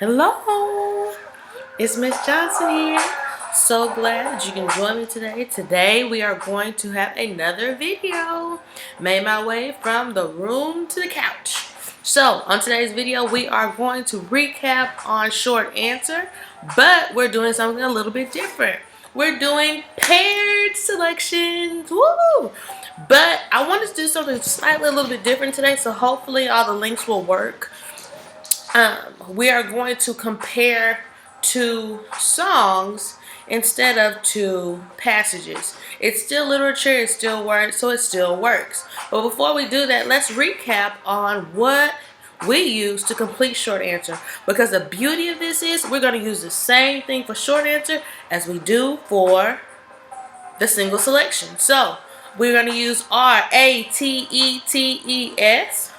Hello, it's Miss Johnson here. So glad that you can join me today. Today we are going to have another video. Made my way from the room to the couch. So on today's video we are going to recap on short answer, but we're doing something a little bit different. We're doing paired selections. Woo! But I wanted to do something slightly a little bit different today, so hopefully all the links will work. We are going to compare two songs instead of two passages. It's still literature, it's still words, so it still works. But before we do that, let's recap on what we use to complete short answer. Because the beauty of this is we're going to use the same thing for short answer as we do for the single selection. So we're going to use RATETES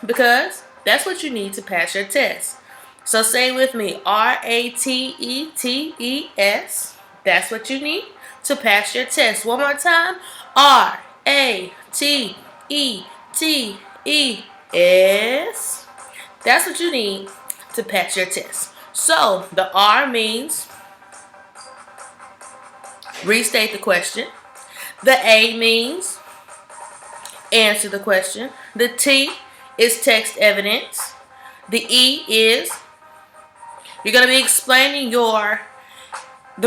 because that's what you need to pass your test. So say with me, RATETES. That's what you need to pass your test. One more time, RATETES. That's what you need to pass your test. So the R means restate the question. The A means answer the question. The T is text evidence. The E is you're going to be explaining the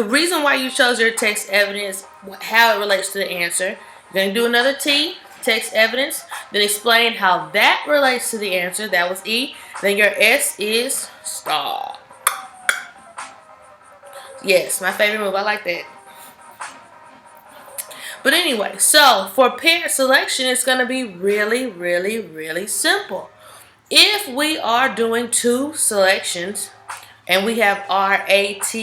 reason why you chose your text evidence, how it relates to the answer. You're going to do another T, text evidence, then explain how that relates to the answer. That was E. Then your S is stop. Yes, my favorite move. I like that. But anyway, so for paired selection, it's going to be really, really, really simple. If we are doing two selections, and we have RATETES.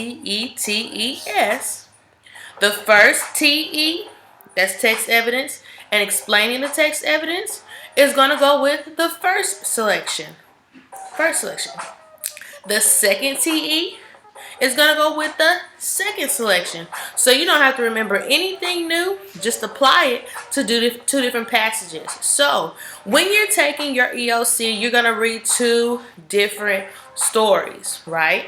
The first TE, that's text evidence, and explaining the text evidence, is going to go with the first selection. The second TE is going to go with the second selection. So you don't have to remember anything new. Just apply it to do two different passages. So when you're taking your EOC, you're going to read two different stories, right?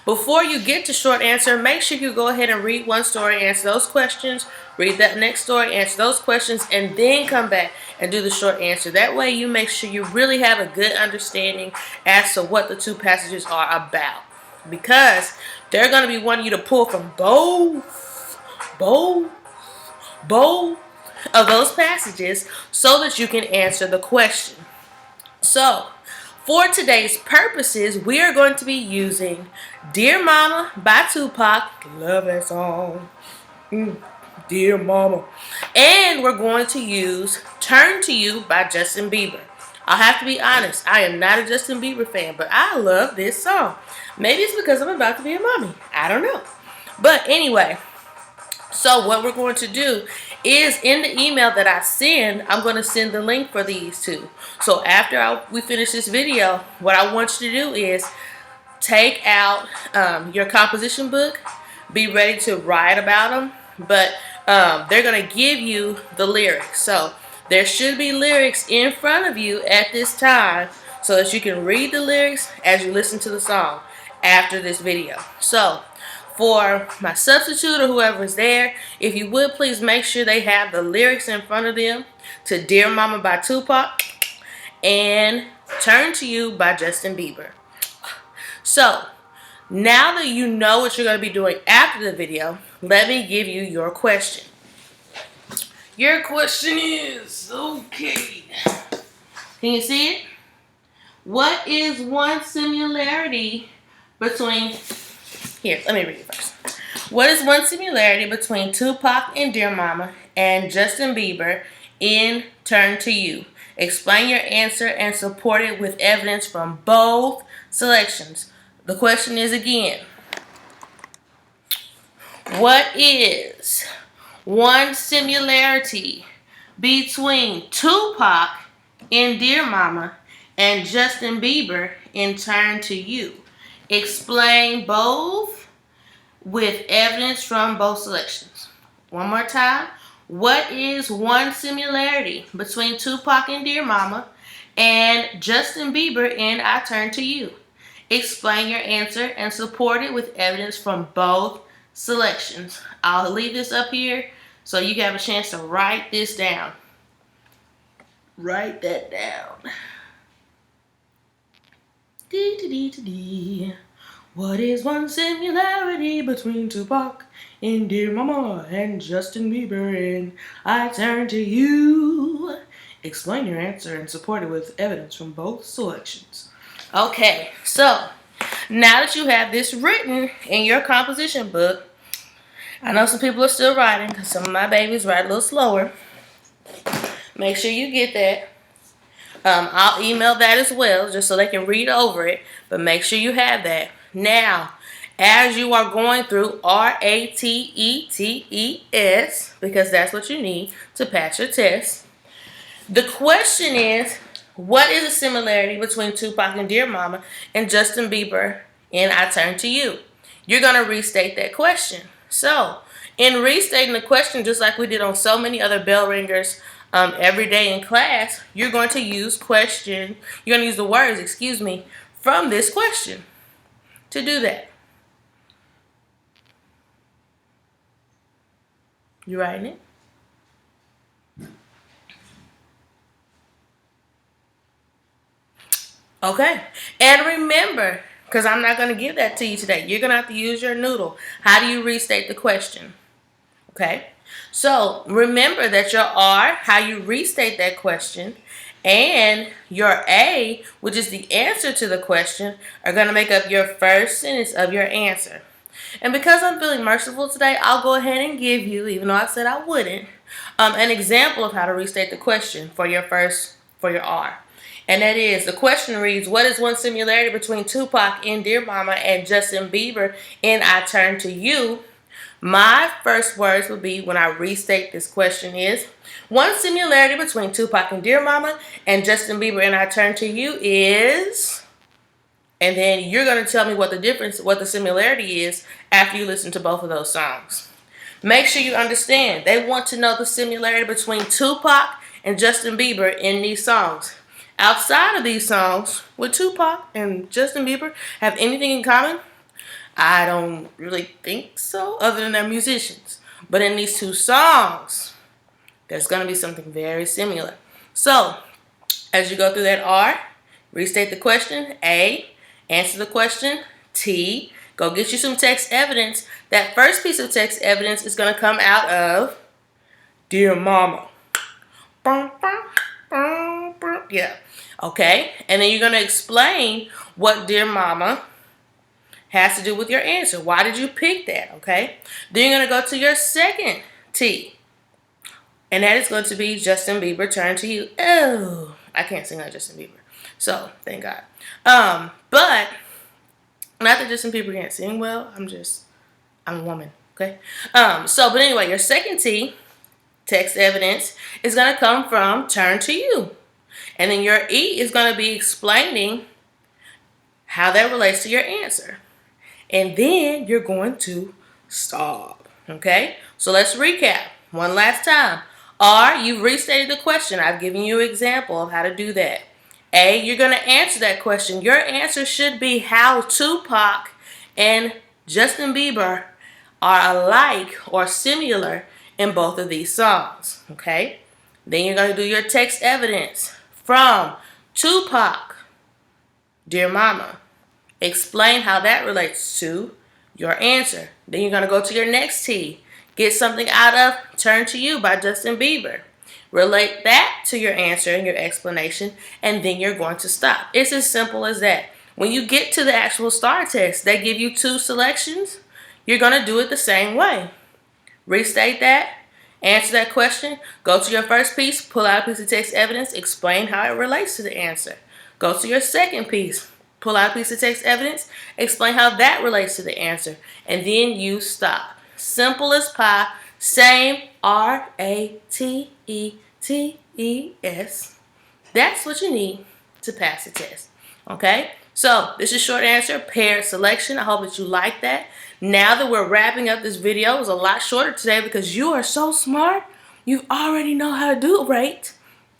Before you get to short answer, make sure you go ahead and read one story, answer those questions, read that next story, answer those questions, and then come back and do the short answer. That way you make sure you really have a good understanding as to what the two passages are about. Because they're going to be wanting you to pull from both of those passages so that you can answer the question. So, for today's purposes, we are going to be using Dear Mama by Tupac. Love that song. Dear Mama. And we're going to use Turn to You by Justin Bieber. I'll have to be honest, I am not a Justin Bieber fan, but I love this song. Maybe it's because I'm about to be a mommy. I don't know. But anyway, so what we're going to do is in the email that I send, I'm going to send the link for these two. So after we finish this video, what I want you to do is take out your composition book. Be ready to write about them. But they're going to give you the lyrics. So there should be lyrics in front of you at this time so that you can read the lyrics as you listen to the song after this video. So for my substitute or whoever is there, if you would please make sure they have the lyrics in front of them to Dear Mama by Tupac and Turn to You by Justin Bieber. So now that you know what you're going to be doing after the video, let me give you your question. Your question is, okay, can you see it? What is one similarity between, here, let me read it first. What is one similarity between Tupac and Dear Mama and Justin Bieber in Turn to You? Explain your answer and support it with evidence from both selections. The question is again, what is one similarity between Tupac in Dear Mama and Justin Bieber in Turn to You? Explain both with evidence from both selections. One more time. What is one similarity between Tupac and Dear Mama and Justin Bieber in I Turn to You? Explain your answer and support it with evidence from both selections. I'll leave this up here so you can have a chance to write this down. Write that down. What is one similarity between Tupac and Dear Mama and Justin Bieber and I Turn to You? Explain your answer and support it with evidence from both selections. Okay, so now that you have this written in your composition book, I know some people are still writing because some of my babies write a little slower. Make sure you get that. I'll email that as well just so they can read over it, but make sure you have that. Now, as you are going through RATETES, because that's what you need to pass your test, the question is, what is the similarity between Tupac and Dear Mama and Justin Bieber in I Turn to You? You're going to restate that question. So, in restating the question, just like we did on so many other bell ringers every day in class, you're going to use the words, from this question to do that. You writing it? Okay. And remember, because I'm not going to give that to you today, you're going to have to use your noodle. How do you restate the question? Okay. So remember that your R, how you restate that question, and your A, which is the answer to the question, are going to make up your first sentence of your answer. And because I'm feeling merciful today, I'll go ahead and give you, even though I said I wouldn't, an example of how to restate the question for your R. And that is, the question reads, what is one similarity between Tupac in Dear Mama and Justin Bieber in I Turn to You? My first words would be, when I restate this question, is, one similarity between Tupac and Dear Mama and Justin Bieber in I Turn to You is, and then you're going to tell me what the similarity is after you listen to both of those songs. Make sure you understand, they want to know the similarity between Tupac and Justin Bieber in these songs. Outside of these songs, would Tupac and Justin Bieber have anything in common? I don't really think so, other than they're musicians. But in these two songs, there's going to be something very similar. So, as you go through that R, restate the question. A, answer the question. T, go get you some text evidence. That first piece of text evidence is going to come out of Dear Mama. Yeah. Okay. And then you're going to explain what Dear Mama has to do with your answer. Why did you pick that? Okay. Then you're going to go to your second T. And that is going to be Justin Bieber, Turn to You. Oh, I can't sing like Justin Bieber. So, thank God. But, not that Justin Bieber can't sing well. I'm a woman. Okay. But anyway, your second T, text evidence, is going to come from Turn to You. And then your E is going to be explaining how that relates to your answer. And then you're going to stop. Okay? So let's recap one last time. R, you've restated the question. I've given you an example of how to do that. A, you're going to answer that question. Your answer should be how Tupac and Justin Bieber are alike or similar in both of these songs. Okay? Then you're going to do your text evidence from Tupac, Dear Mama. Explain how that relates to your answer. Then you're going to go to your next T. Get something out of Turn to You by Justin Bieber. Relate that to your answer and your explanation, and then you're going to stop. It's as simple as that. When you get to the actual STAR test, they give you 2 selections. You're going to do it the same way. Restate that. Answer that question. Go to your first piece. Pull out a piece of text evidence. Explain how it relates to the answer. Go to your second piece. Pull out a piece of text evidence. Explain how that relates to the answer. And then you stop. Simple as pie. Same RATETES. That's what you need to pass the test. Okay? So, this is short answer, paired selection. I hope that you like that. Now that we're wrapping up this video, it was a lot shorter today because you are so smart. You already know how to do rate,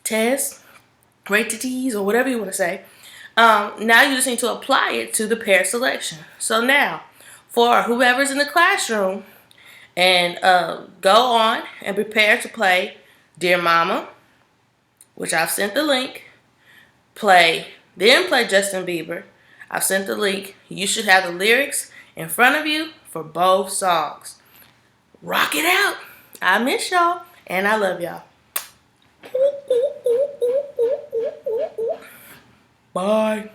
test, RATETES, or whatever you want to say. Now you just need to apply it to the pair selection. So now, for whoever's in the classroom, and go on and prepare to play Dear Mama, which I've sent the link. Then play Justin Bieber. I've sent the link. You should have the lyrics in front of you for both songs. Rock it out. I miss y'all and I love y'all. Bye.